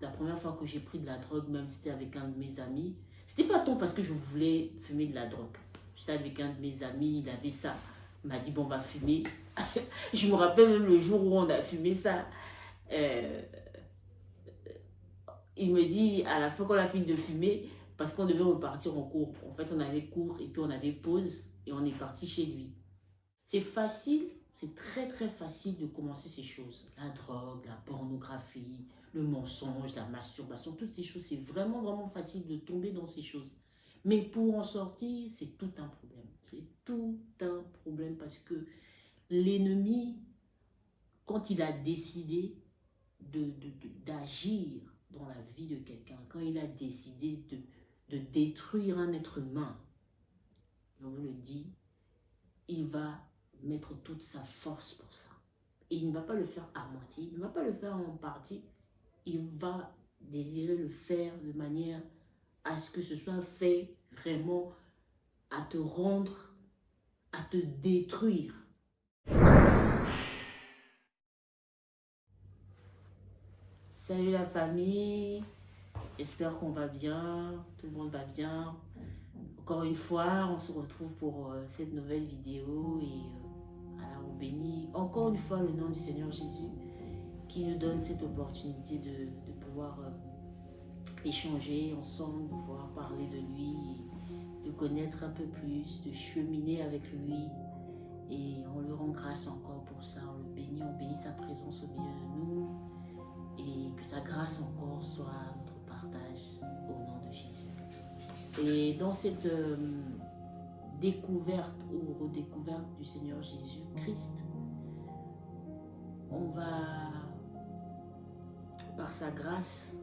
la première fois que j'ai pris de la drogue, même c'était avec un de mes amis, c'était pas tant parce que je voulais fumer de la drogue. J'étais avec un de mes amis, il avait ça. Il m'a dit, bon, on va fumer. Je me rappelle même le jour où on a fumé ça. Euh, il me dit, à la fin qu'on a fini de fumer, parce qu'on devait repartir en cours. En fait, on avait cours et puis on avait pause et on est parti chez lui. C'est facile, c'est très très facile de commencer ces choses. La drogue, la pornographie, le mensonge, la masturbation, toutes ces choses, c'est vraiment vraiment facile de tomber dans ces choses. Mais pour en sortir, c'est tout un problème. C'est tout un problème parce que l'ennemi, quand il a décidé d'agir dans la vie de quelqu'un, quand il a décidé de détruire un être humain, je vous le dis, il va mettre toute sa force pour ça. Et il ne va pas le faire à moitié, il ne va pas le faire en partie, il va désirer le faire de manière à ce que ce soit fait vraiment à te rendre, à te détruire. Salut la famille, j'espère qu'on va bien, tout le monde va bien. Encore une fois, on se retrouve pour cette nouvelle vidéo et alors on bénit encore une fois le nom du Seigneur Jésus qui nous donne cette opportunité de pouvoir échanger ensemble, de pouvoir parler de lui, de connaître un peu plus, de cheminer avec lui. Et on lui rend grâce encore pour ça, on bénit sa présence au milieu de nous et que sa grâce encore soit notre partage au nom de Jésus. Et dans cette découverte ou redécouverte du Seigneur Jésus-Christ, on va, par sa grâce,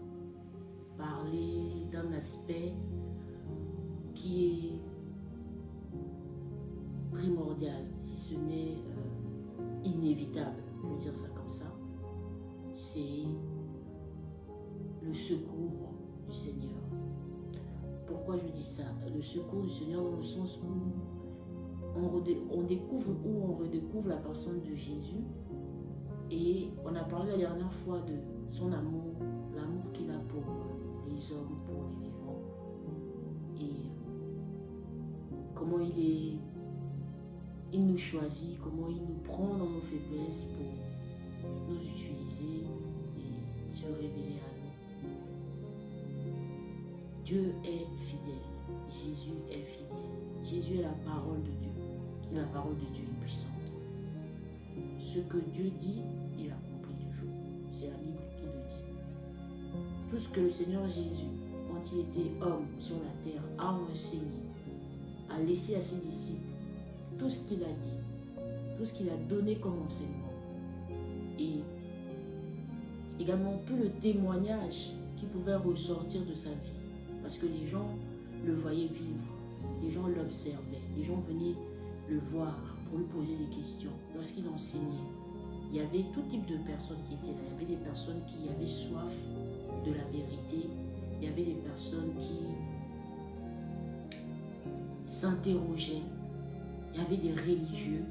parler d'un aspect qui est primordial, si ce n'est inévitable, je vais dire ça comme ça, c'est le secours du Seigneur. Pourquoi je dis ça? Le secours du Seigneur dans le sens où on découvre ou on redécouvre la personne de Jésus et on a parlé la dernière fois de son amour, l'amour qu'il a pour les hommes, pour les vivants et comment il nous choisit, comment il nous prend dans nos faiblesses pour nous utiliser et se révéler à nous. Dieu est fidèle, Jésus est fidèle, Jésus est la parole de Dieu, et la parole de Dieu est puissante. Ce que Dieu dit, il accomplit toujours, c'est la Bible qui le dit. Tout ce que le Seigneur Jésus, quand il était homme sur la terre, a enseigné, a laissé à ses disciples, tout ce qu'il a dit, tout ce qu'il a donné comme enseignement, et également tout le témoignage qui pouvait ressortir de sa vie. Parce que les gens le voyaient vivre, les gens l'observaient, les gens venaient le voir pour lui poser des questions. Lorsqu'il enseignait, il y avait tout type de personnes qui étaient là. Il y avait des personnes qui avaient soif de la vérité, il y avait des personnes qui s'interrogeaient, il y avait des religieux,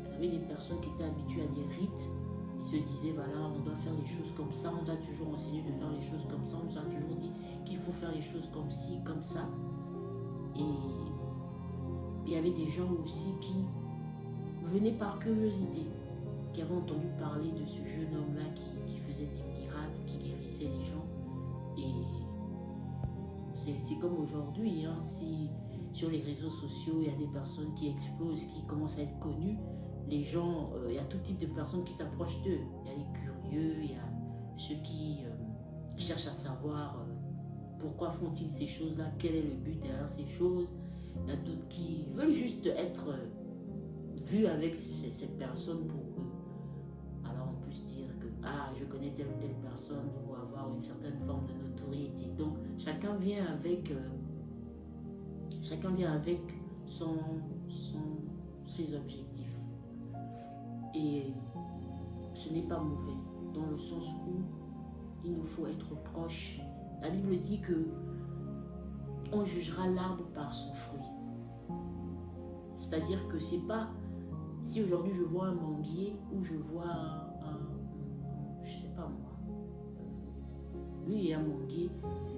il y avait des personnes qui étaient habituées à des rites. Ils se disaient, voilà, on doit faire les choses comme ça, on nous a toujours enseigné de faire les choses comme ça, on nous a toujours dit qu'il faut faire les choses comme ci, comme ça. Et il y avait des gens aussi qui venaient par curiosité, qui avaient entendu parler de ce jeune homme-là qui faisait des miracles, qui guérissait les gens. Et c'est comme aujourd'hui, hein, si sur les réseaux sociaux, il y a des personnes qui explosent, qui commencent à être connues, les gens, il y a tout type de personnes qui s'approchent d'eux. Il y a les curieux, il y a ceux qui cherchent à savoir pourquoi font-ils ces choses-là, quel est le but derrière ces choses. Il y a d'autres qui veulent juste être vus avec cette personne pour que, alors on puisse dire que ah, je connais telle ou telle personne ou avoir une certaine forme de notoriété. Donc chacun vient avec ses objectifs. Et ce n'est pas mauvais, dans le sens où il nous faut être proche. La Bible dit que on jugera l'arbre par son fruit. C'est-à-dire que c'est pas, si aujourd'hui je vois un manguier ou je vois je sais pas moi, lui est un manguier,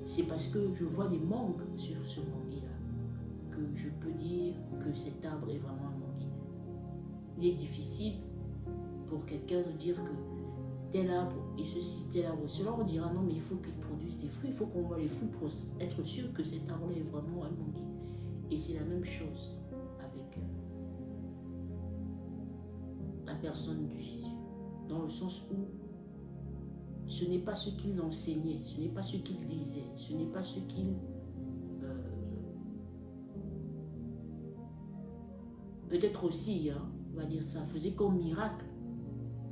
c'est parce que je vois des mangues sur ce manguier-là que je peux dire que cet arbre est vraiment un manguier. Il est difficile pour quelqu'un de dire que tel arbre et ceci, tel arbre, cela, on dira non, mais il faut qu'il produise des fruits, il faut qu'on voit les fruits pour être sûr que cet arbre-là est vraiment un manguier. Et c'est la même chose avec la personne de Jésus, dans le sens où ce n'est pas ce qu'il enseignait, ce n'est pas ce qu'il disait, ce n'est pas ce qu'il peut-être aussi, hein, on va dire ça, faisait comme miracle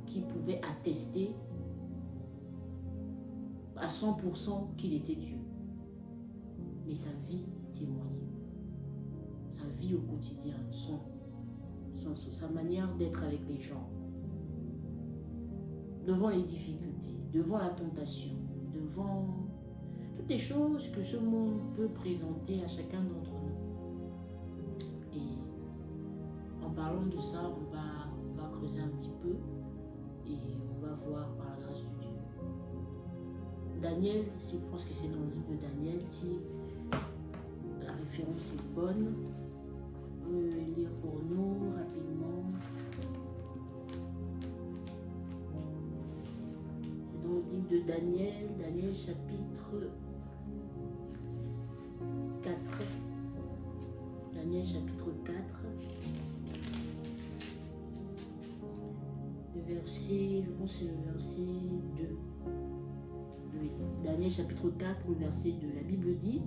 qui pouvait attester à 100% qu'il était Dieu. Mais sa vie témoignait, sa vie au quotidien, sa manière d'être avec les gens, devant les difficultés, devant la tentation, devant toutes les choses que ce monde peut présenter à chacun d'entre nous. Et en parlant de ça, on va creuser un petit peu et on va voir par la grâce de Dieu. Daniel, si je pense que c'est dans le livre de Daniel, si la référence est bonne, on peut lire pour nous rapidement. C'est dans le livre de Daniel, Daniel chapitre 4. Daniel chapitre 4. Le verset, je pense que c'est le verset 2. Oui, Daniel chapitre 4, le verset 2. La Bible dit,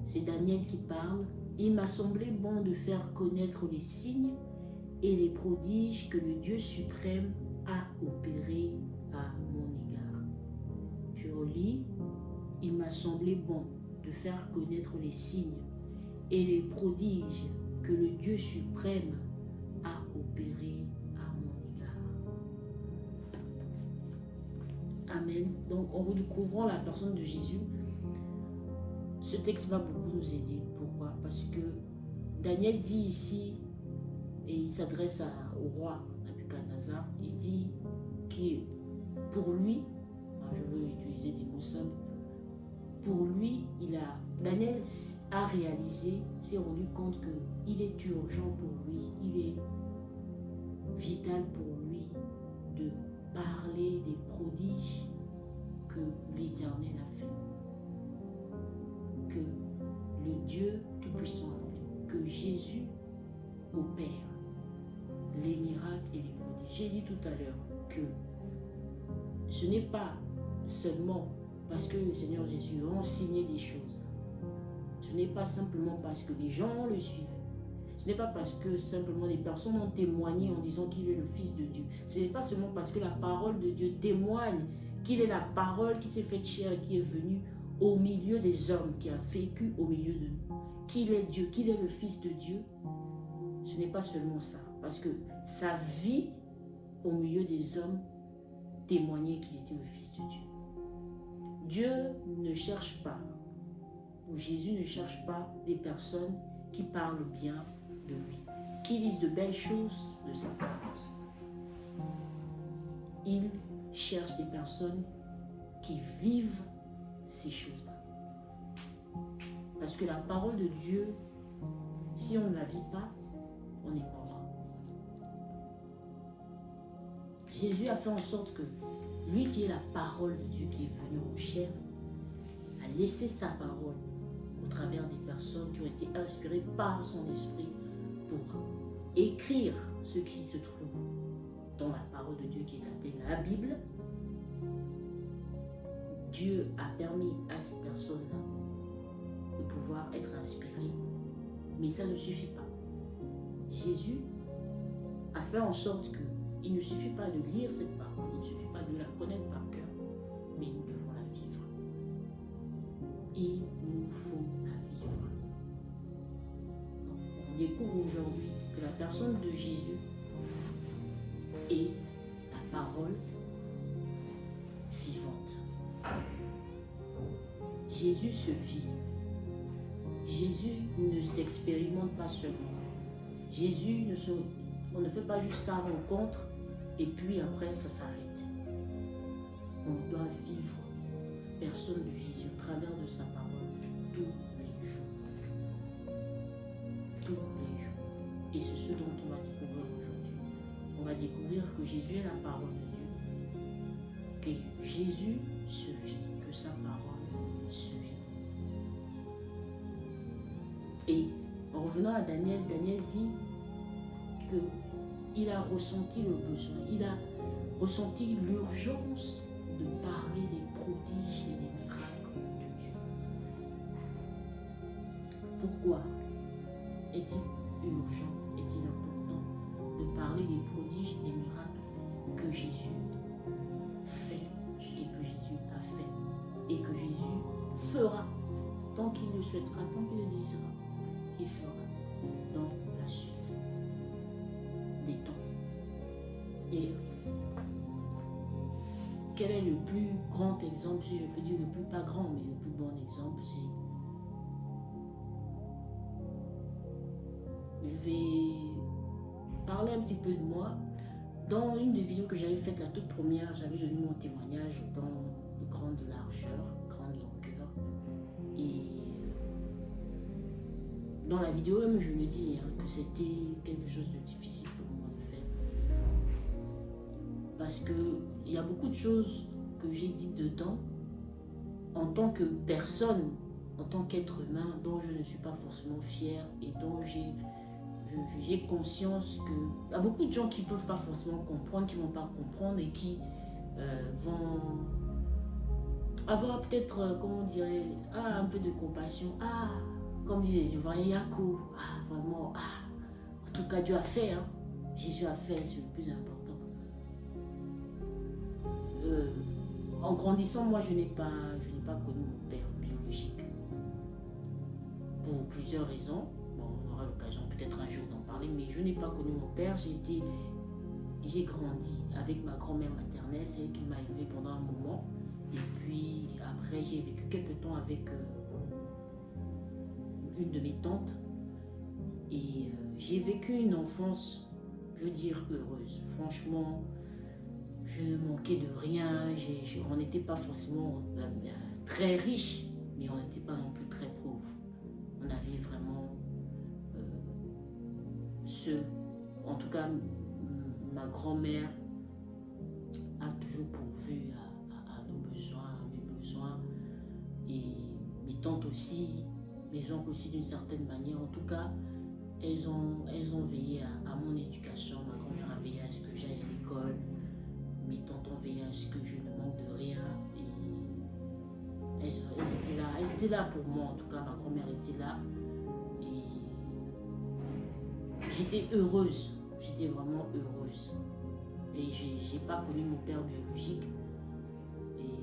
c'est Daniel qui parle. Il m'a semblé bon de faire connaître les signes et les prodiges que le Dieu suprême a opérés à mon égard. Je relis, il m'a semblé bon de faire connaître les signes et les prodiges que le Dieu suprême a opérés à mon égard. Amen. Donc, en redécouvrant la personne de Jésus, ce texte va beaucoup nous aider. Pourquoi? Parce que Daniel dit ici, et il s'adresse au roi Nabuchodonosor, il dit que pour lui, je veux utiliser des mots simples, pour lui, Daniel a réalisé, s'est rendu compte qu'il est urgent pour lui, il est vital pour lui de parler des prodiges que l'Éternel a fait, que le Dieu Tout-Puissant a fait, que Jésus opère les miracles et les prodiges. J'ai dit tout à l'heure que ce n'est pas seulement parce que le Seigneur Jésus a enseigné des choses, ce n'est pas simplement parce que les gens le suivaient, ce n'est pas parce que simplement les personnes ont témoigné en disant qu'il est le Fils de Dieu, ce n'est pas seulement parce que la parole de Dieu témoigne qu'il est la parole qui s'est faite chair et qui est venue au milieu des hommes, qui a vécu au milieu de nous, qu'il est Dieu, qu'il est le Fils de Dieu. Ce n'est pas seulement ça, parce que sa vie au milieu des hommes témoignait qu'il était le Fils de Dieu. Dieu ne cherche pas, ou Jésus ne cherche pas des personnes qui parlent bien de lui, qui disent de belles choses de sa part. Il cherche des personnes qui vivent ces choses-là. Parce que la parole de Dieu, si on ne la vit pas, on est mort. Jésus a fait en sorte que lui qui est la parole de Dieu qui est venu en chair, a laissé sa parole au travers des personnes qui ont été inspirées par son esprit pour écrire ce qui se trouve dans la parole de Dieu qui est appelée la Bible. Dieu a permis à ces personnes-là de pouvoir être inspirées. Mais ça ne suffit pas. Jésus a fait en sorte qu'il ne suffit pas de lire cette parole, il ne suffit pas de la connaître par cœur, mais nous devons la vivre. Il nous faut la vivre. Donc, on découvre aujourd'hui que la personne de Jésus est la parole vivante. Jésus se vit. Jésus ne s'expérimente pas seulement. Jésus on ne fait pas juste sa rencontre et puis après ça s'arrête. On doit vivre. personne de Jésus au travers de sa parole tous les jours. Tous les jours. Et c'est ce dont on va découvrir aujourd'hui. On va découvrir que Jésus est la parole de Dieu. Que Jésus se vit, que sa parole se vit. Et en revenant à Daniel, Daniel dit qu'il a ressenti le besoin, il a ressenti l'urgence de parler des prodiges et des miracles de Dieu. Pourquoi est-il urgent, est-il important de parler des prodiges et des miracles que Jésus fait et que Jésus a fait et que Jésus fera tant qu'il le souhaitera, tant qu'il le désirera, il fera dans la suite des temps. Et quel est le plus grand exemple, si je peux dire le plus pas grand, mais le plus bon exemple, c'est, je vais parler un petit peu de moi. Dans une des vidéos que j'avais faites, la toute première, j'avais donné mon témoignage dans de grande largeur, grande longueur. Et dans la vidéo même, je le dis, que c'était quelque chose de difficile pour moi de faire. Parce qu'il y a beaucoup de choses que j'ai dites dedans en tant que personne, en tant qu'être humain, dont je ne suis pas forcément fière et dont j'ai conscience que... Il y a beaucoup de gens qui ne peuvent pas forcément comprendre, qui ne vont pas comprendre et qui vont avoir peut-être, comment on dirait, un peu de compassion. Comme disent les Ivoiriens, Yako, vraiment, en tout cas Dieu a fait, Jésus a fait, c'est le plus important. En grandissant, moi je n'ai pas connu mon père biologique. Pour plusieurs raisons. Bon, on aura l'occasion peut-être un jour d'en parler, mais je n'ai pas connu mon père. J'ai grandi avec ma grand-mère maternelle, celle qui m'a élevée pendant un moment. Et puis après, j'ai vécu quelques temps avec une de mes tantes. Et j'ai vécu une enfance, je veux dire, heureuse. Franchement, je ne manquais de rien. On n'était pas forcément très riche, mais on n'était pas non plus très pauvre. On avait vraiment en tout cas, ma grand-mère a toujours pourvu à nos besoins, à mes besoins, et mes tantes aussi, mes oncles aussi d'une certaine manière. En tout cas, elles ont veillé à mon éducation. Ma grand-mère a veillé à ce que j'aille à l'école, mes tantes ont veillé à ce que je ne manque de rien, et elles étaient là pour moi. En tout cas, ma grand-mère était là. J'étais heureuse, j'étais vraiment heureuse. Et j'ai pas connu mon père biologique. Et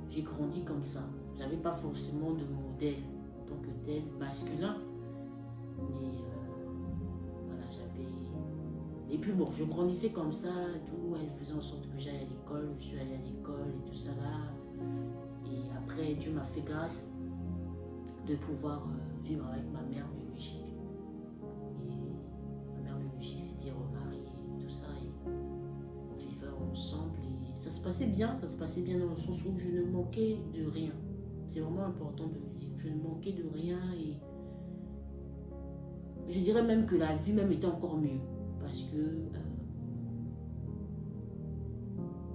j'ai grandi comme ça. J'avais pas forcément de modèle en tant que tel, masculin. Mais voilà, j'avais... Et puis bon, je grandissais comme ça, tout. Elle faisait en sorte que j'aille à l'école, je suis allée à l'école et tout ça là. Et après, Dieu m'a fait grâce de pouvoir vivre avec ma mère biologique. S'était remariée et tout ça, et on vivait ensemble et ça se passait bien dans le sens où je ne manquais de rien. C'est vraiment important de le dire, je ne manquais de rien, et je dirais même que la vie même était encore mieux parce que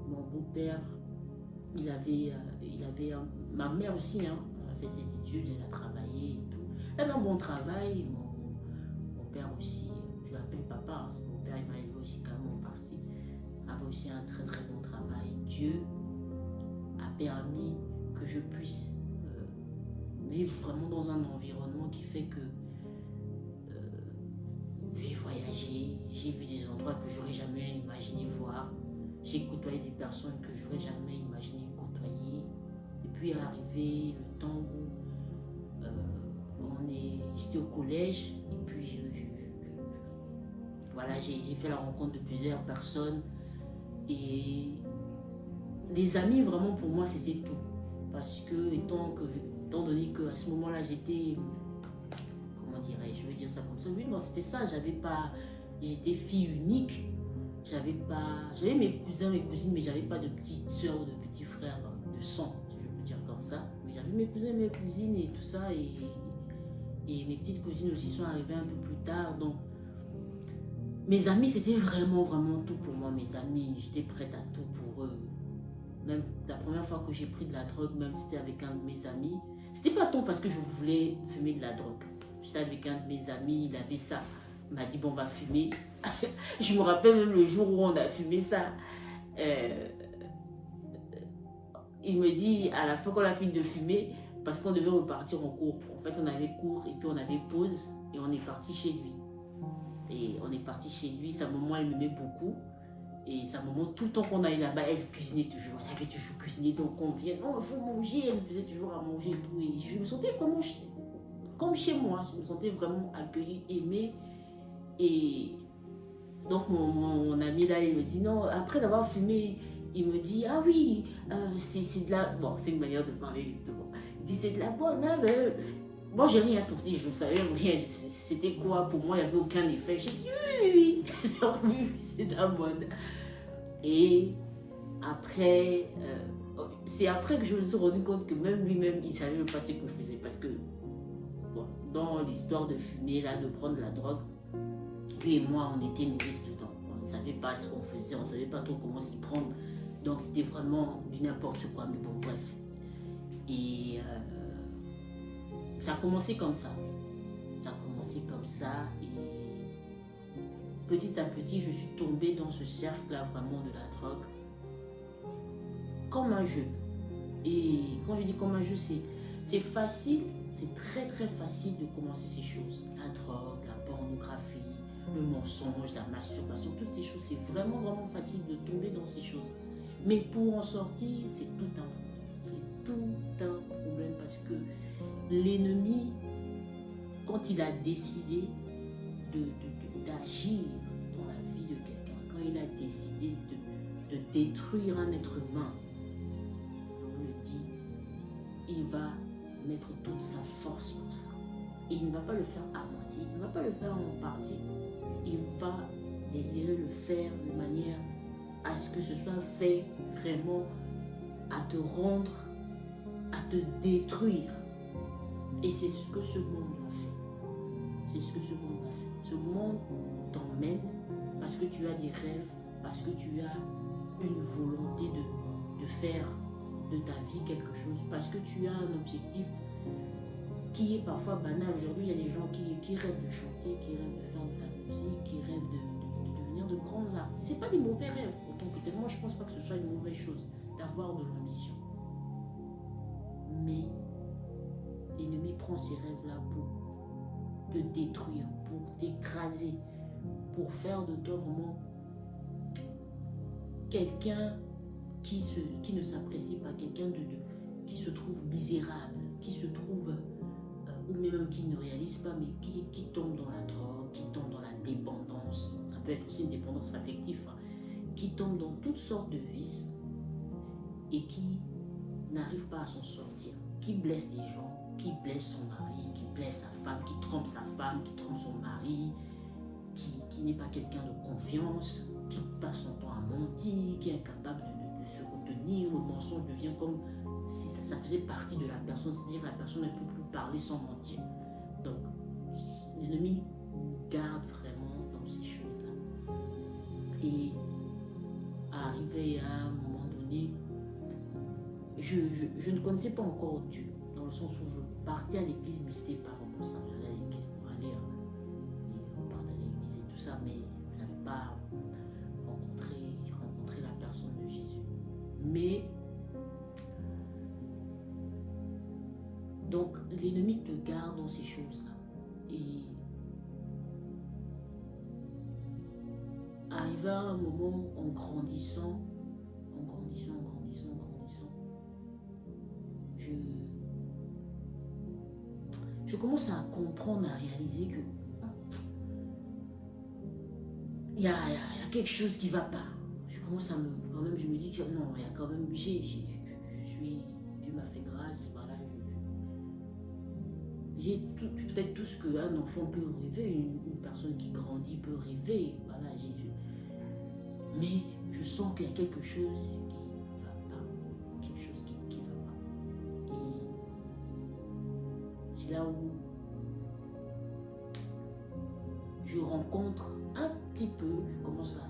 mon beau-père, il avait ma mère aussi, elle a fait ses études, elle a travaillé et tout. Elle a un bon travail, mon père aussi. Je l'appelle papa, mon père il m'a élevé aussi quand même en partie, avait aussi un très très bon travail. Dieu a permis que je puisse vivre vraiment dans un environnement qui fait que j'ai voyagé, j'ai vu des endroits que j'aurais jamais imaginé voir, j'ai côtoyé des personnes que j'aurais jamais imaginé côtoyer. Et puis est arrivé le temps où j'étais au collège, et puis voilà, j'ai fait la rencontre de plusieurs personnes, et les amis vraiment pour moi c'était tout, parce que étant donné qu'à ce moment-là j'étais, comment dirais-je, je veux dire ça comme ça, oui, non, c'était ça, j'étais fille unique, j'avais mes cousins, mes cousines, mais j'avais pas de petites soeurs ou de petits frères de sang, si je peux dire comme comme ça. Mais j'avais mes cousins, mes cousines et tout ça. Et mes petites cousines aussi sont arrivées un peu plus tard. Donc, mes amis, c'était vraiment, vraiment tout pour moi. Mes amis, j'étais prête à tout pour eux. Même la première fois que j'ai pris de la drogue, même si c'était avec un de mes amis, c'était pas tant parce que je voulais fumer de la drogue. J'étais avec un de mes amis, il avait ça. Il m'a dit, bon, on va fumer. Je me rappelle même le jour où on a fumé ça. Il me dit, à la fin qu'on a fini de fumer, parce qu'on devait repartir en cours. En fait, on avait cours et puis on avait pause et on est parti chez lui. Et on est parti chez lui. Sa maman, elle m'aimait beaucoup. Et sa maman, tout le temps qu'on allait là-bas, elle cuisinait toujours. Elle avait toujours cuisiné. Donc, on vient, oh, il faut manger. Elle faisait toujours à manger et tout. Et je me sentais vraiment comme chez moi. Je me sentais vraiment accueillie, aimée. Et donc, mon ami là, il me dit, non, après d'avoir fumé, il me dit, ah oui, c'est de la... Bon, c'est une manière de parler, justement. Il dit, c'est de la bonne. Moi, j'ai rien senti, je ne savais rien. C'était quoi pour moi, il n'y avait aucun effet. J'ai dit, oui, c'est de la bonne. Et après, c'est après que je me suis rendu compte que même lui-même, il ne savait même pas ce qu'il faisait. Parce que, bon, dans l'histoire de fumer, là, de prendre de la drogue, lui et moi, on était nourrices dedans. On ne savait pas ce qu'on faisait, on ne savait pas trop comment s'y prendre. Donc, c'était vraiment du n'importe quoi, mais bon, bref. Et ça a commencé comme ça. Ça a commencé comme ça. Et petit à petit, je suis tombée dans ce cercle-là, vraiment de la drogue. Comme un jeu. Et quand je dis comme un jeu, c'est facile, c'est très très facile de commencer ces choses. La drogue, la pornographie, le mensonge, la masturbation, toutes ces choses, c'est vraiment vraiment facile de tomber dans ces choses. Mais pour en sortir, c'est tout un problème. C'est tout un problème parce que l'ennemi, quand il a décidé d'agir dans la vie de quelqu'un, quand il a décidé de détruire un être humain, on le dit, il va mettre toute sa force pour ça. Et il ne va pas le faire à moitié, il ne va pas le faire en partie, il va désirer le faire de manière à ce que ce soit fait vraiment à te rendre, à te détruire. Et c'est ce que ce monde a fait. C'est ce que ce monde a fait. Ce monde t'emmène parce que tu as des rêves, parce que tu as une volonté de faire de ta vie quelque chose, parce que tu as un objectif qui est parfois banal. Aujourd'hui, il y a des gens qui rêvent de chanter, qui rêvent de faire de la musique, qui rêvent de devenir de grands artistes. Ce n'est pas des mauvais rêves. Autant que moi, je ne pense pas que ce soit une mauvaise chose d'avoir de l'ambition. Mais l'ennemi prend ces rêves-là pour te détruire, pour t'écraser, pour faire de toi vraiment quelqu'un qui ne s'apprécie pas, quelqu'un qui se trouve misérable, qui se trouve, ou même qui ne réalise pas, mais qui tombe dans la drogue, qui tombe dans la dépendance. Ça peut être aussi une dépendance affective, hein, qui tombe dans toutes sortes de vices et qui n'arrive pas à s'en sortir, qui blesse des gens, qui blesse son mari, qui blesse sa femme, qui trompe sa femme, qui trompe son mari, qui n'est pas quelqu'un de confiance, qui passe son temps à mentir, qui est incapable de se retenir. Le mensonge devient comme si ça faisait partie de la personne, c'est-à-dire que la personne ne peut plus parler sans mentir. Donc, l'ennemi garde vraiment dans ces choses-là. Et arrivé à un moment donné, je ne connaissais pas encore Dieu, dans le sens où je partais à l'église, mais c'était pas vraiment ça. J'allais à l'église pour aller, et on partait à l'église et tout ça, mais je n'avais pas rencontré la personne de Jésus. Mais, donc, l'ennemi te garde dans ces choses-là. Et arrivé à un moment, en grandissant, je commence à comprendre, à réaliser que il y a quelque chose qui ne va pas. Je commence à je me dis que non, il y a quand même, Dieu m'a fait grâce, voilà, j'ai peut-être tout ce qu'un enfant peut rêver, une personne qui grandit peut rêver, voilà, mais je sens qu'il y a quelque chose qui ne va pas, quelque chose qui ne va pas. c'est là où je rencontre un petit peu, je commence à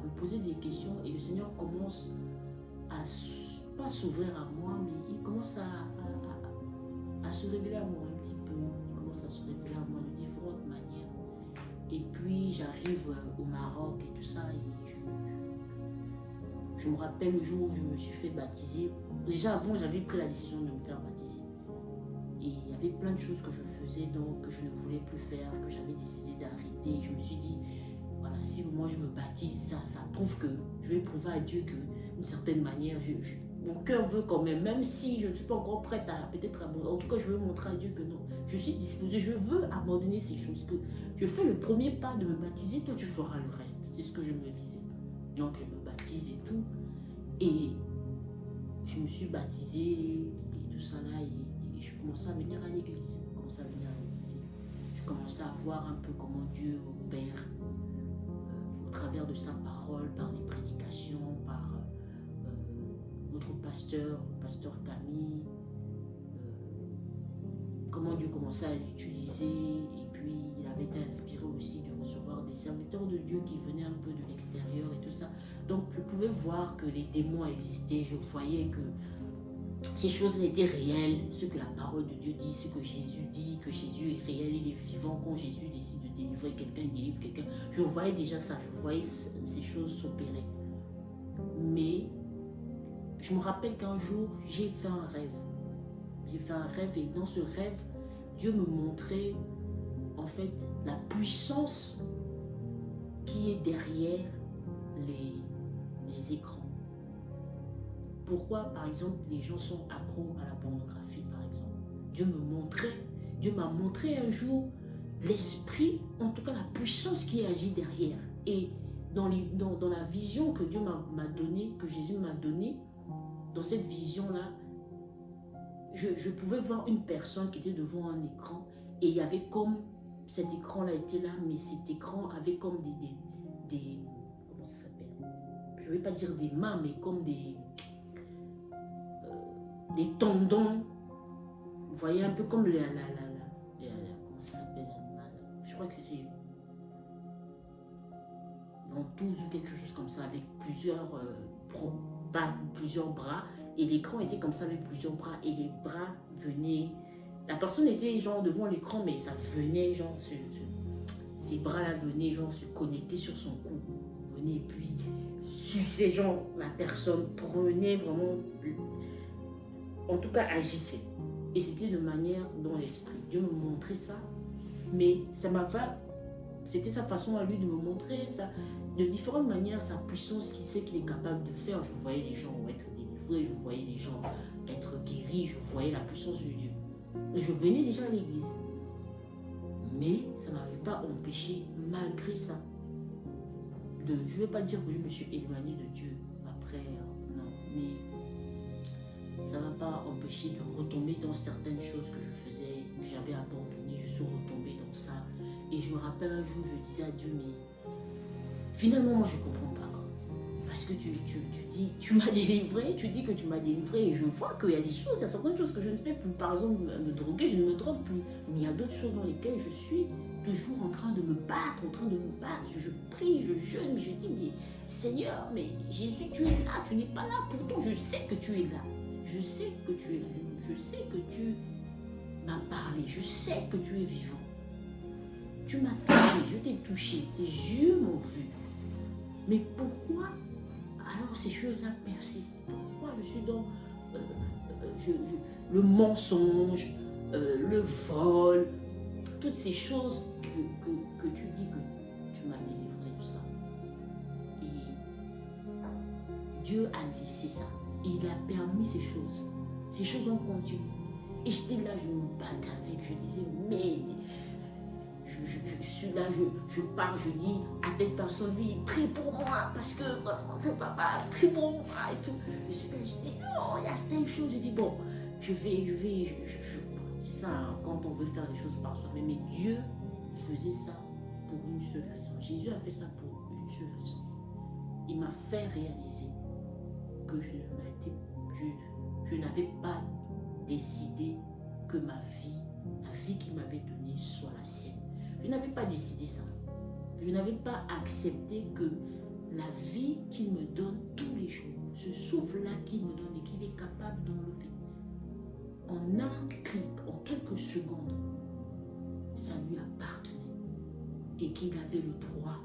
me poser des questions et le Seigneur commence à, pas s'ouvrir à moi, mais il commence à se révéler à moi un petit peu. Il commence à se révéler à moi de différentes manières. Et puis j'arrive au Maroc et tout ça, et je me rappelle le jour où je me suis fait baptiser. Déjà avant, j'avais pris la décision de me faire baptiser. Et il y avait plein de choses que je faisais donc que je ne voulais plus faire, que j'avais décidé d'arrêter. Et je me suis dit, voilà, si moi je me baptise, ça prouve que je vais prouver à Dieu que d'une certaine manière, mon cœur veut quand même si je ne suis pas encore prête à peut-être abandonner. En tout cas, je veux montrer à Dieu que non, je suis disposée, je veux abandonner ces choses, que je fais le premier pas de me baptiser, toi tu feras le reste. C'est ce que je me disais. Donc je me baptise et tout. Et je me suis baptisée et tout ça là. Et je commençais à venir à l'église. Je commençais à voir un peu comment Dieu opère au travers de sa parole, par des prédications, par notre pasteur Camille, comment Dieu commençait à l'utiliser, et puis il avait été inspiré aussi de recevoir des serviteurs de Dieu qui venaient un peu de l'extérieur et tout ça. Donc je pouvais voir que les démons existaient, je voyais que ces choses étaient réelles, ce que la parole de Dieu dit, ce que Jésus dit, que Jésus est réel, il est vivant. Quand Jésus décide de délivrer quelqu'un, il délivre quelqu'un. Je voyais déjà ça, je voyais ces choses s'opérer. Mais je me rappelle qu'un jour, j'ai fait un rêve. J'ai fait un rêve et dans ce rêve, Dieu me montrait en fait la puissance qui est derrière les écrans. Pourquoi, par exemple, les gens sont accros à la pornographie, par exemple. Dieu m'a montré un jour l'esprit, en tout cas la puissance qui agit derrière. Et dans la vision que Dieu m'a donnée, que Jésus m'a donnée, dans cette vision-là, je pouvais voir une personne qui était devant un écran et il y avait comme, cet écran-là était là, mais cet écran avait comme des comment ça s'appelle? Je ne vais pas dire des mains, mais comme des tendons. Vous voyez, un peu comme comment ça s'appelle l'animal? Je crois que c'est ventouse ou quelque chose comme ça, avec plusieurs bras. Et l'écran était comme ça avec plusieurs bras. Et les bras venaient. La personne était genre devant l'écran, mais ça venait genre ces bras-là venaient genre se connecter sur son cou. Venaient et puis sucer genre la personne, prenait vraiment, en tout cas agissait. Et c'était de manière dans l'esprit. Dieu me montrait ça, mais ça m'a pas. C'était sa façon à lui de me montrer ça de différentes manières, sa puissance, qui sait qu'il est capable de faire. Je voyais les gens être délivrés, je voyais les gens être guéris, je voyais la puissance de Dieu. Et je venais déjà à l'église. Mais ça ne m'avait pas empêché, malgré ça, je ne vais pas dire que je me suis éloignée de Dieu après, non, mais ça ne m'a pas empêché de retomber dans certaines choses que je faisais, que j'avais abandonnées. Je suis retombée dans ça. Et je me rappelle un jour, je disais à Dieu, mais finalement, moi, je ne comprends pas. Parce que tu dis, tu m'as délivré, tu dis que tu m'as délivré, et je vois qu'il y a des choses, il y a certaines choses que je ne fais plus. Par exemple, me droguer, je ne me drogue plus. Mais il y a d'autres choses dans lesquelles je suis toujours en train de me battre, Je prie, je jeûne, mais je dis, mais Seigneur, mais Jésus, tu es là, tu n'es pas là. Pourtant, je sais que tu es là. Je sais que tu es là. Je sais que tu m'as parlé. Je sais que tu es vivant. Tu m'as touché, je t'ai touché. Tes yeux m'ont vu. Mais pourquoi alors ces choses-là persistent? Pourquoi je suis dans le mensonge, le vol, toutes ces choses que tu dis que tu m'as délivré de ça. Et Dieu a laissé ça. Il a permis ces choses. Ces choses ont continué. Et j'étais là, je me battais avec, je disais, mais je suis là, je pars, je dis à telle personne, lui, prie pour moi, parce que vraiment, c'est papa, prie pour moi et tout. Je dis, non, il y a 5 choses. Je dis, bon, je vais, c'est ça, hein, quand on veut faire les choses par soi-même. Mais Dieu faisait ça pour une seule raison. Jésus a fait ça pour une seule raison. Il m'a fait réaliser que je n'avais pas décidé que ma vie, la vie qu'il m'avait donnée, soit la sienne. Je n'avais pas décidé ça. Je n'avais pas accepté que la vie qu'il me donne tous les jours, ce souffle-là qu'il me donne et qu'il est capable d'enlever, en un clic, en quelques secondes, ça lui appartenait. Et qu'il avait le droit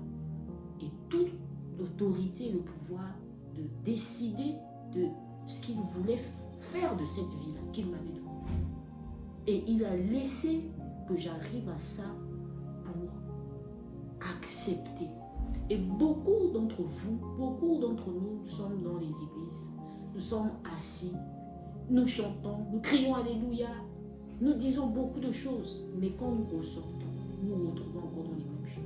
et toute l'autorité et le pouvoir de décider de ce qu'il voulait faire de cette vie-là qu'il m'avait donnée. Et il a laissé que j'arrive à ça pour accepter. Et beaucoup d'entre vous, beaucoup d'entre nous sommes dans les églises, nous sommes assis, nous chantons, nous crions Alléluia, nous disons beaucoup de choses, mais quand nous ressortons, nous nous retrouvons encore dans les mêmes choses.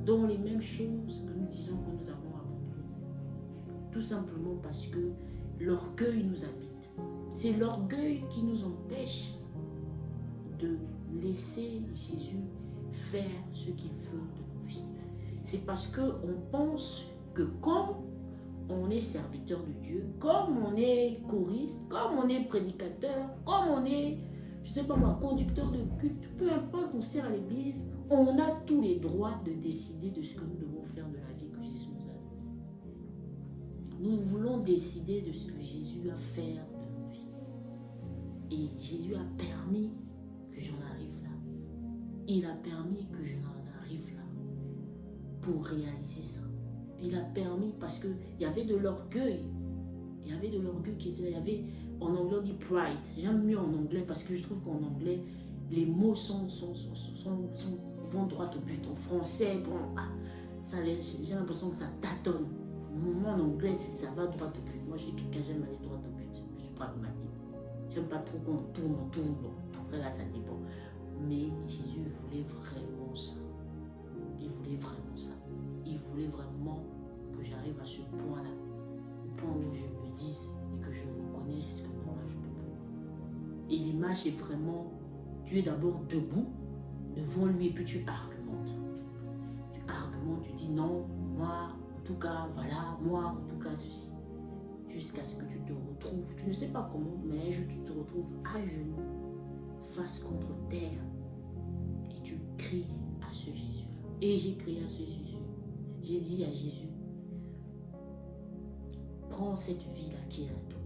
Dans les mêmes choses que nous disons que nous avons abandonnées. Tout simplement parce que l'orgueil nous habite. C'est l'orgueil qui nous empêche de laisser Jésus faire ce qu'il veut de nos vies. C'est parce qu'on pense que comme on est serviteur de Dieu, comme on est choriste, comme on est prédicateur, comme on est, je ne sais pas moi, conducteur de culte, peu importe, on sert à l'église, on a tous les droits de décider de ce que nous devons faire de la vie que Jésus nous a donnée. Nous voulons décider de ce que Jésus a fait de nos vies. Et Jésus a permis que j'en arrive là. Il a permis que je n'en arrive là pour réaliser ça. Il a permis parce qu'il y avait de l'orgueil. Il y avait de l'orgueil qui était là. Il y avait, en anglais on dit pride. J'aime mieux en anglais parce que je trouve qu'en anglais, les mots vont droit au but. En français, bon, j'ai l'impression que ça tâtonne. Moi en anglais, ça va droit au but. Moi je suis quelqu'un, j'aime aller droit au but. Je suis pragmatique. J'aime pas trop qu'on tourne. Bon, après là, ça dépend. Mais Jésus voulait vraiment ça. Il voulait vraiment ça. Il voulait vraiment que j'arrive à ce point-là. Au point où je me dise et que je reconnaisse que non, là, je peux pas. Et l'image est vraiment, tu es d'abord debout devant lui et puis tu argumentes. Tu argumentes, tu dis non, moi, en tout cas, voilà, moi, en tout cas, ceci. Jusqu'à ce que tu te retrouves, tu ne sais pas comment, mais un jour tu te retrouves à genoux, face contre terre, et tu cries à ce Jésus-là. Et j'ai crié à ce Jésus. J'ai dit à Jésus, prends cette vie-là qui est à toi.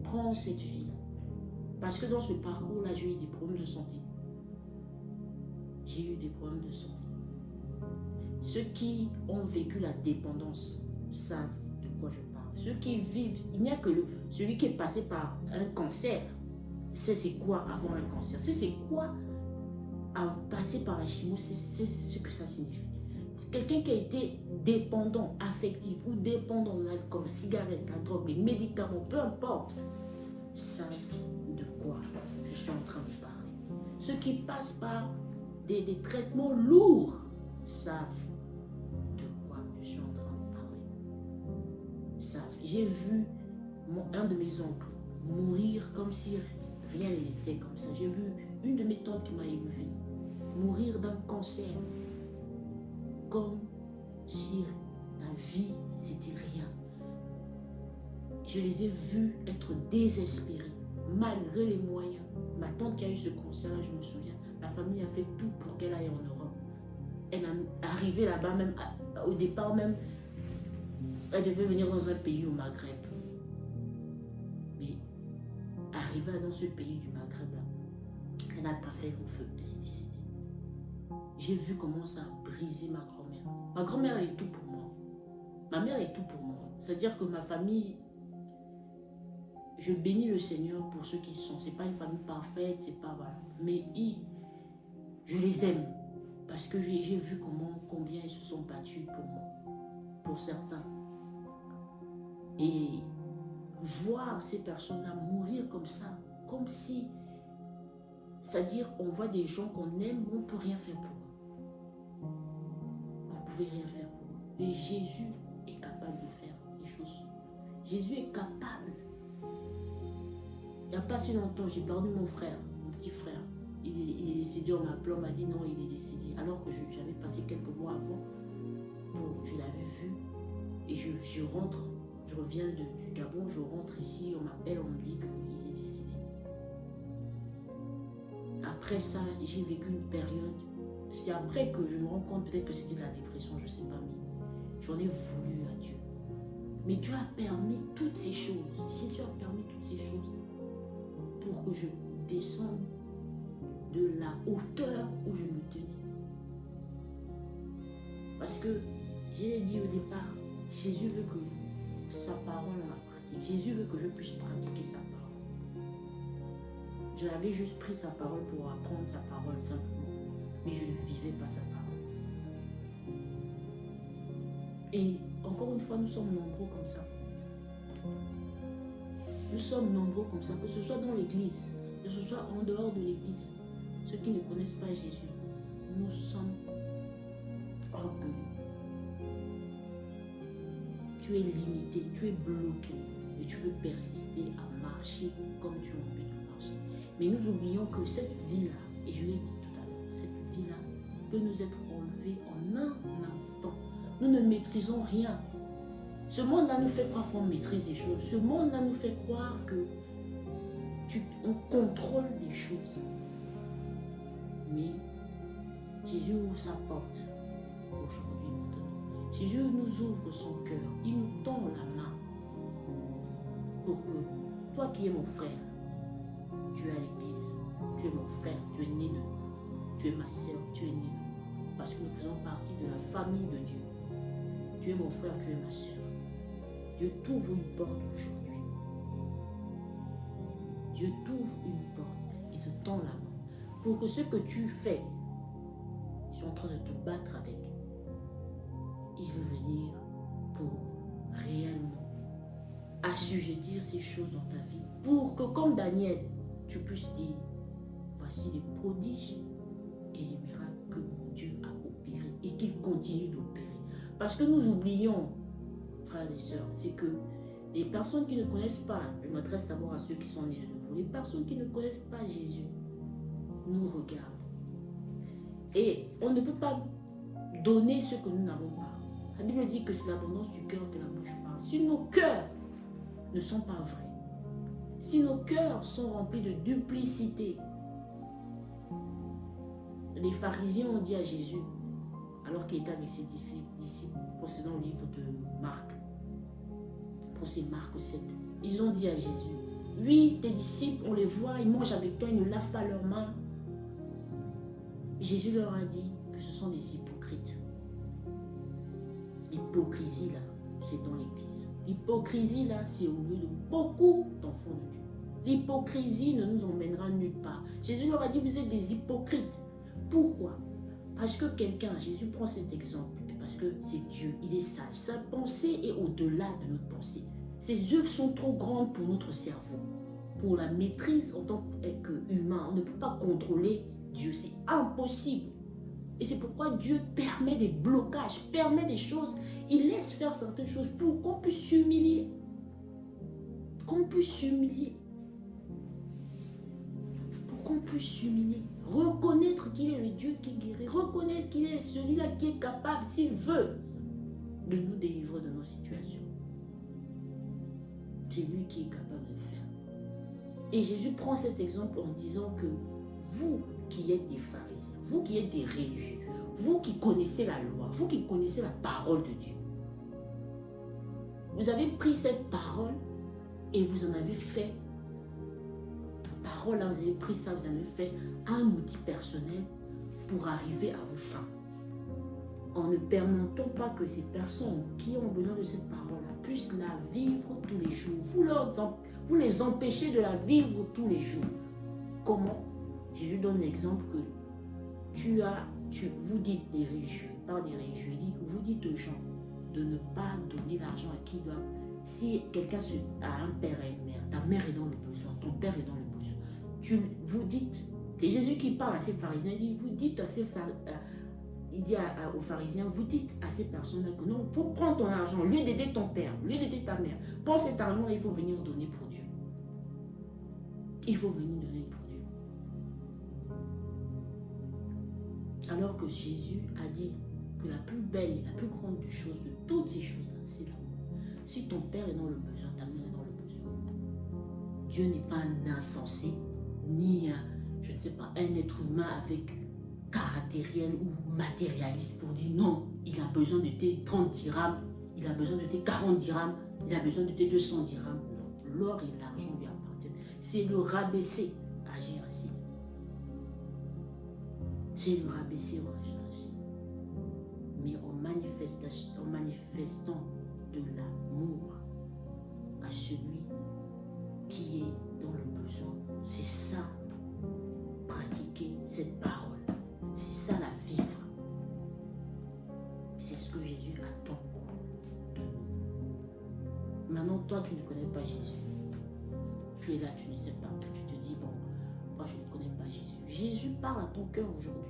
Prends cette vie-là. Parce que dans ce parcours-là, j'ai eu des problèmes de santé. J'ai eu des problèmes de santé. Ceux qui ont vécu la dépendance savent de quoi je parle. Ceux qui vivent, il n'y a que celui qui est passé par un cancer, c'est quoi avoir un cancer, c'est quoi passer par la chimio, c'est ce que ça signifie. Quelqu'un qui a été dépendant, affectif ou dépendant de l'alcool, la cigarette, la drogue, les médicaments, peu importe, savent de quoi je suis en train de parler. Ceux qui passent par des traitements lourds savent de quoi je suis en train de parler. Savent. J'ai vu un de mes oncles mourir comme si rien n'était comme ça. J'ai vu une de mes tantes qui m'a élevée mourir d'un cancer comme si la vie c'était rien. Je les ai vus être désespérés malgré les moyens. Ma tante qui a eu ce cancer, je me souviens, la famille a fait tout pour qu'elle aille en Europe. Elle est arrivée là-bas même, au départ même, elle devait venir dans un pays au Maghreb. Mais arrivée dans ce pays du Maghreb là, elle n'a pas fait long feu, elle est décédée. J'ai vu comment ça a brisé ma grand-mère. Ma grand-mère est tout pour moi. Ma mère est tout pour moi. C'est-à-dire que ma famille, je bénis le Seigneur pour ceux qui sont. C'est pas une famille parfaite, c'est pas voilà. Mais je les aime parce que j'ai vu combien ils se sont battus pour moi, pour certains. Et voir ces personnes-là mourir comme ça, comme si, c'est-à-dire on voit des gens qu'on aime, on ne peut rien faire pour eux. On ne pouvait rien faire pour eux. Et Jésus est capable de faire des choses. Jésus est capable. Il n'y a pas si longtemps, j'ai perdu mon frère, mon petit frère. Il est décédé, on m'a dit non, il est décédé. Alors que j'avais passé quelques mois avant, je l'avais vu. Et je rentre, je reviens du Gabon, je rentre ici, on m'appelle, on me dit qu'il est décédé. après ça, j'ai vécu une période. C'est après que je me rends compte peut-être que c'était de la dépression, je ne sais pas, mais j'en ai voulu à Dieu. Mais Dieu a permis toutes ces choses. Jésus a permis toutes ces choses pour que je descende de la hauteur où je me tenais. Parce que, j'ai dit au départ, Jésus veut que sa parole en la pratique. Jésus veut que je puisse pratiquer sa parole. J'avais juste pris sa parole pour apprendre sa parole simplement, mais je ne vivais pas sa parole. Et encore une fois, nous sommes nombreux comme ça. Nous sommes nombreux comme ça, que ce soit dans l'église, que ce soit en dehors de l'église. Ceux qui ne connaissent pas Jésus, nous sommes orgueilleux. Tu es limité, tu es bloqué et tu veux persister à marcher comme tu as envie de marcher. Mais nous oublions que cette vie-là, et je l'ai dit tout à l'heure, cette vie-là peut nous être enlevée en un instant. Nous ne maîtrisons rien. Ce monde-là nous fait croire qu'on maîtrise des choses. Ce monde-là nous fait croire que on contrôle les choses. Mais Jésus ouvre sa porte aujourd'hui, maintenant. Jésus nous ouvre son cœur. Il nous tend la main pour que toi qui es mon frère, tu es à l'église, tu es mon frère, tu es né de nouveau. Tu es ma sœur, tu es né de nouveau. Parce que nous faisons partie de la famille de Dieu. Tu es mon frère, tu es ma sœur. Dieu t'ouvre une porte aujourd'hui. Dieu t'ouvre une porte. Il te tend la main. Pour que ce que tu fais, tu es en train de te battre avec, il veut venir pour réellement assujettir ces choses dans ta vie. Pour que comme Daniel, tu puisses dire, voici les prodiges et les miracles que mon Dieu a opérés et qu'il continue d'opérer. Parce que nous oublions, frères et sœurs, c'est que les personnes qui ne connaissent pas, je m'adresse d'abord à ceux qui sont nés de nouveau, les personnes qui ne connaissent pas Jésus nous regardent. Et on ne peut pas donner ce que nous n'avons pas. La Bible dit que c'est l'abondance du cœur que la bouche parle. Si nos cœurs ne sont pas vrais, si nos cœurs sont remplis de duplicité, les pharisiens ont dit à Jésus, alors qu'il était avec ses disciples, possédant le livre de Marc, pour c'est Marc 7, ils ont dit à Jésus, oui, tes disciples, on les voit, ils mangent avec toi, ils ne lavent pas leurs mains. Jésus leur a dit que ce sont des hypocrites. L'hypocrisie là, c'est dans l'église. L'hypocrisie là, c'est au lieu de beaucoup d'enfants de Dieu. L'hypocrisie ne nous emmènera nulle part. Jésus leur a dit, vous êtes des hypocrites. Pourquoi? Parce que quelqu'un, Jésus prend cet exemple, parce que c'est Dieu, il est sage. Sa pensée est au-delà de notre pensée. Ses œuvres sont trop grandes pour notre cerveau. Pour la maîtrise en tant qu'humain, on ne peut pas contrôler Dieu, c'est impossible. Et c'est pourquoi Dieu permet des blocages, permet des choses. Il laisse faire certaines choses pour qu'on puisse s'humilier. Qu'on puisse s'humilier. Pour qu'on puisse s'humilier. Reconnaître qu'il est le Dieu qui guérit. Reconnaître qu'il est celui-là qui est capable, s'il veut, de nous délivrer de nos situations. C'est lui qui est capable de le faire. Et Jésus prend cet exemple en disant que vous qui êtes des pharisiens, vous qui êtes des religieux, vous qui connaissez la loi, vous qui connaissez la parole de Dieu, vous avez pris cette parole et vous en avez fait, la parole là, vous avez pris ça, vous avez fait un outil personnel pour arriver à vos fins. En ne permettant pas que ces personnes qui ont besoin de cette parole-là puissent la vivre tous les jours. Vous les empêchez de la vivre tous les jours. Comment? Jésus donne l'exemple que vous dites des religieux, par des religieux, vous dites aux gens de ne pas donner l'argent à qui doit. Si quelqu'un a un père et une mère, ta mère est dans le besoin, ton père est dans le besoin, vous dites, c'est Jésus qui parle à ces pharisiens, il dit, vous dites à ces il dit aux pharisiens, vous dites à ces personnes-là que non, pour prendre ton argent, au lieu d'aider ton père, au lieu d'aider ta mère, prends cet argent-là, il faut venir donner pour Dieu. Il faut venir donner pour Dieu. Alors que Jésus a dit que la plus belle et la plus grande des choses, de toutes ces choses-là, c'est l'amour. Si ton père est dans le besoin, ta mère est dans le besoin. Dieu n'est pas un insensé, ni je ne sais pas, un être humain avec caractériel ou matérialiste pour dire non, il a besoin de tes 30 dirhams, il a besoin de tes 40 dirhams, il a besoin de tes 200 dirhams. Non, l'or et l'argent lui appartiennent. C'est le rabaisser, agir ainsi. C'est le rabaisser, agir ainsi. Mais en manifestant de l'amour à celui qui est dans le besoin. C'est ça, pratiquer cette parole. C'est ça la vivre. C'est ce que Jésus attend de nous. Maintenant, toi, tu ne connais pas Jésus. Tu es là, tu ne sais pas. Tu te dis, bon, moi, je ne connais pas Jésus. Jésus parle à ton cœur aujourd'hui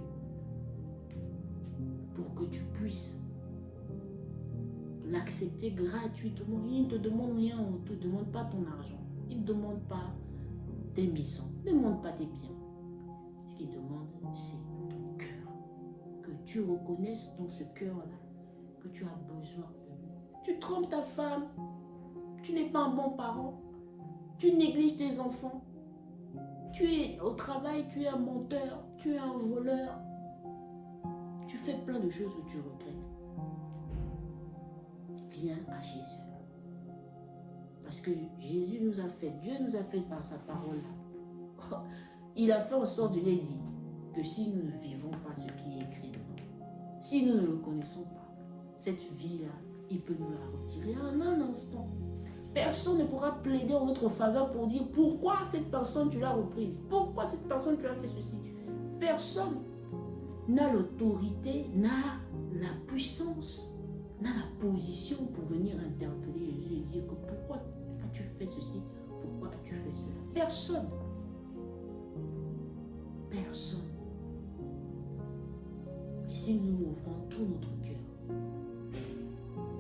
pour que tu puisses l'accepter gratuitement. Il ne te demande rien, on ne te demande pas ton argent. Il ne demande pas tes maisons, il ne demande pas tes biens. Ce qu'il demande, c'est ton cœur. Que tu reconnaisses dans ce cœur-là que tu as besoin de lui. Tu trompes ta femme, tu n'es pas un bon parent, tu négliges tes enfants, tu es au travail, tu es un menteur, tu es un voleur, tu fais plein de choses que tu regrettes. Viens à Jésus. Parce que Jésus nous a fait, Dieu nous a fait par sa parole. Il a fait en sorte, je l'ai dit, que si nous ne vivons pas ce qui est écrit dedans, si nous ne le connaissons pas, cette vie-là, il peut nous la retirer en un instant. Personne ne pourra plaider en notre faveur pour dire pourquoi cette personne tu l'as reprise, pourquoi cette personne tu as fait ceci. Personne n'a l'autorité, n'a la puissance, n'a la position pour venir interpeller Jésus et dire que pourquoi as-tu fait ceci, pourquoi as-tu fait cela. Personne. Personne. Et si nous ouvrons tout notre cœur,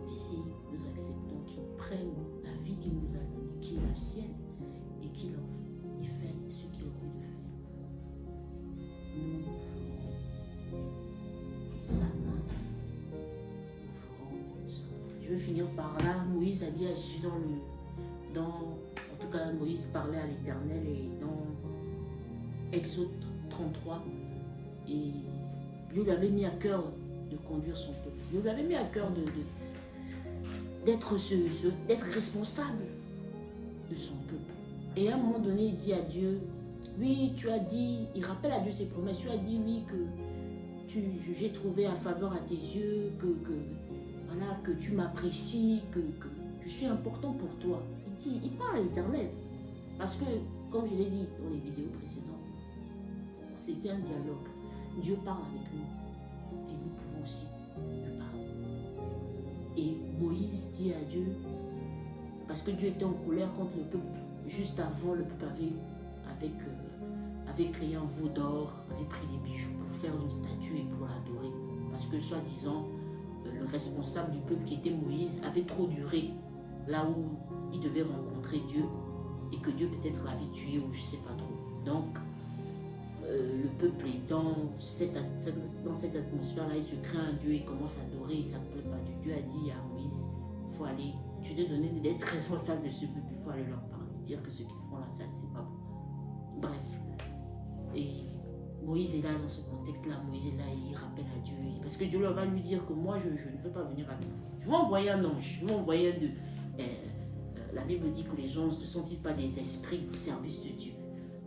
et si nous acceptons qu'il prenne la vie qu'il nous a donnée, qu'il est la sienne, et qu'il fait ce qu'il a envie de faire, nous ferons sa main. Nous ferons sa main. Je vais finir par là. Moïse a dit à Jésus en tout cas Moïse parlait à l'Éternel et dans Exode 33, et Dieu lui avait mis à cœur de conduire son peuple. Dieu lui avait mis à cœur d'être responsable de son peuple. Et à un moment donné, il dit à Dieu, oui, tu as dit, il rappelle à Dieu ses promesses, tu as dit, oui, que j'ai trouvé un faveur à tes yeux, que tu m'apprécies, que je suis important pour toi. Il parle à l'Éternel. Parce que, comme je l'ai dit dans les vidéos précédentes, c'était un dialogue. Dieu parle avec nous et nous pouvons aussi lui parler. Et Moïse dit à Dieu, parce que Dieu était en colère contre le peuple, juste avant le peuple avait créé un veau d'or, avait pris des bijoux pour faire une statue et pour l'adorer. Parce que soi-disant, le responsable du peuple qui était Moïse avait trop duré là où il devait rencontrer Dieu et que Dieu peut-être l'avait tué ou je ne sais pas trop. Donc, le peuple est dans cette atmosphère-là, il se craint un Dieu, il commence à adorer, il ne s'appelle pas Dieu. Dieu a dit à Moïse, il faut aller, tu t'es donné d'être responsable de ce peuple, il faut aller leur parler, dire que ce qu'ils font là, ça c'est pas bon. Bref, et Moïse est là dans ce contexte-là, Moïse est là, il rappelle à Dieu, parce que Dieu leur va lui dire que moi je ne veux pas venir avec vous. Je vais envoyer un ange, je vais envoyer la Bible dit que les anges ne sont-ils pas des esprits au service de Dieu?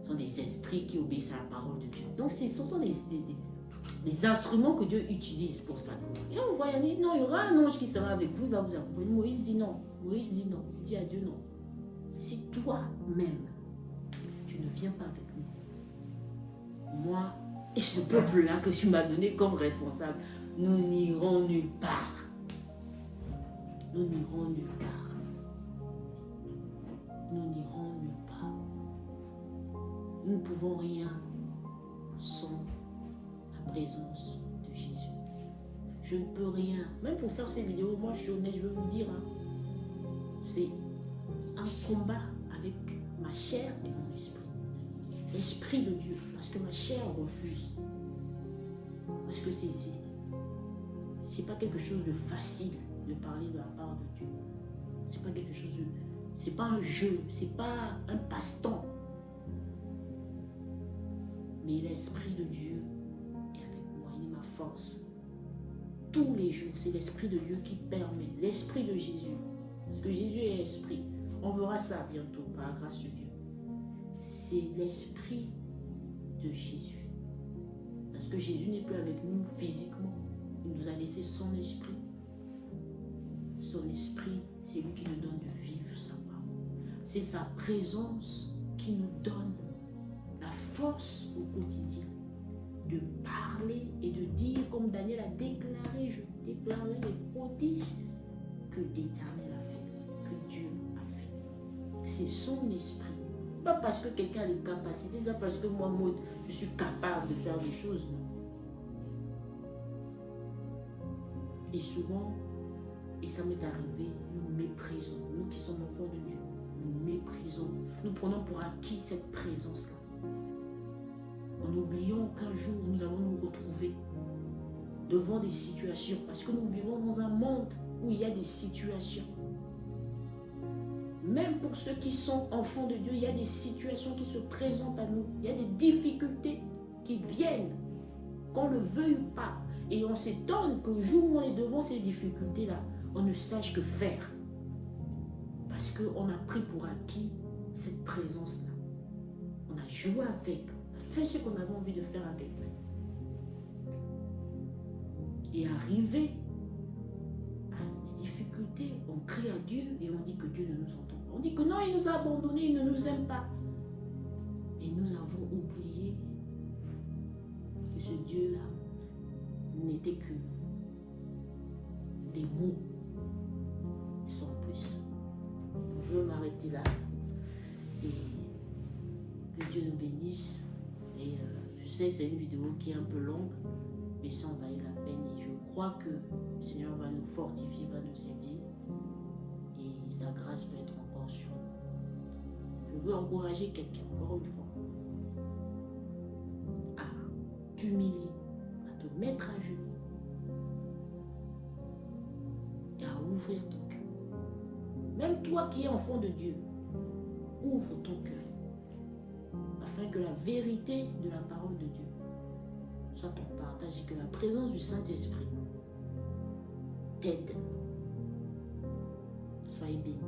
Ce sont des esprits qui obéissent à la parole de Dieu. Donc ce sont des instruments que Dieu utilise pour sa gloire. Et on voit, il dit non, il y aura un ange qui sera avec vous, il va vous accompagner. Moïse dit non, il dit à Dieu non. Si toi-même, tu ne viens pas avec nous, moi et ce peuple-là que tu m'as donné comme responsable, nous n'irons nulle part. Nous n'irons nulle part. Nous n'irons nulle part. Nous ne pouvons rien sans la présence de Jésus. Je ne peux rien. Même pour faire ces vidéos, moi je suis honnête, je vais vous dire, c'est un combat avec ma chair et mon esprit. L'esprit de Dieu, parce que ma chair refuse. Parce que c'est pas quelque chose de facile de parler de la part de Dieu. C'est pas quelque chose de... C'est pas un jeu, c'est pas un passe-temps. Mais l'Esprit de Dieu est avec moi, il est ma force. Tous les jours, c'est l'Esprit de Dieu qui permet, l'Esprit de Jésus. Parce que Jésus est Esprit. On verra ça bientôt, par la grâce de Dieu. C'est l'Esprit de Jésus. Parce que Jésus n'est plus avec nous physiquement. Il nous a laissé son Esprit. Son Esprit, c'est lui qui nous donne de vivre sa parole. C'est sa présence qui nous donne la force au quotidien de parler et de dire, comme Daniel a déclaré, je déclarerai les prodiges que l'Éternel a fait, que Dieu a fait. C'est son esprit. Pas parce que quelqu'un a les capacités, c'est pas parce que moi, Maud, je suis capable de faire des choses, non. Et souvent, et ça m'est arrivé, nous méprisons, nous qui sommes enfants de Dieu, nous méprisons, nous prenons pour acquis cette présence-là. En oubliant qu'un jour, nous allons nous retrouver devant des situations, parce que nous vivons dans un monde où il y a des situations. Même pour ceux qui sont enfants de Dieu, il y a des situations qui se présentent à nous. Il y a des difficultés qui viennent, qu'on le veuille ou pas. Et on s'étonne qu'au jour où on est devant ces difficultés-là, on ne sache que faire. Parce qu'on a pris pour acquis cette présence-là. On a joué avec, on a fait ce qu'on avait envie de faire avec. Et arrivé à des difficultés, on crie à Dieu et on dit que Dieu ne nous entend pas. On dit que non, il nous a abandonnés, il ne nous aime pas. Et nous avons oublié que ce Dieu-là n'était que des mots sans plus. Je vais m'arrêter là et que Dieu nous bénisse. Et je sais que c'est une vidéo qui est un peu longue, mais ça en valait la peine. Et je crois que le Seigneur va nous fortifier, va nous aider et sa grâce va être encore sur nous. Je veux encourager quelqu'un, encore une fois, à t'humilier, à te mettre à genoux et à ouvrir ton cœur. Même toi qui es enfant de Dieu, ouvre ton cœur afin que la vérité de la parole de Dieu soit ton partage et que la présence du Saint-Esprit t'aide. Soyez bénis.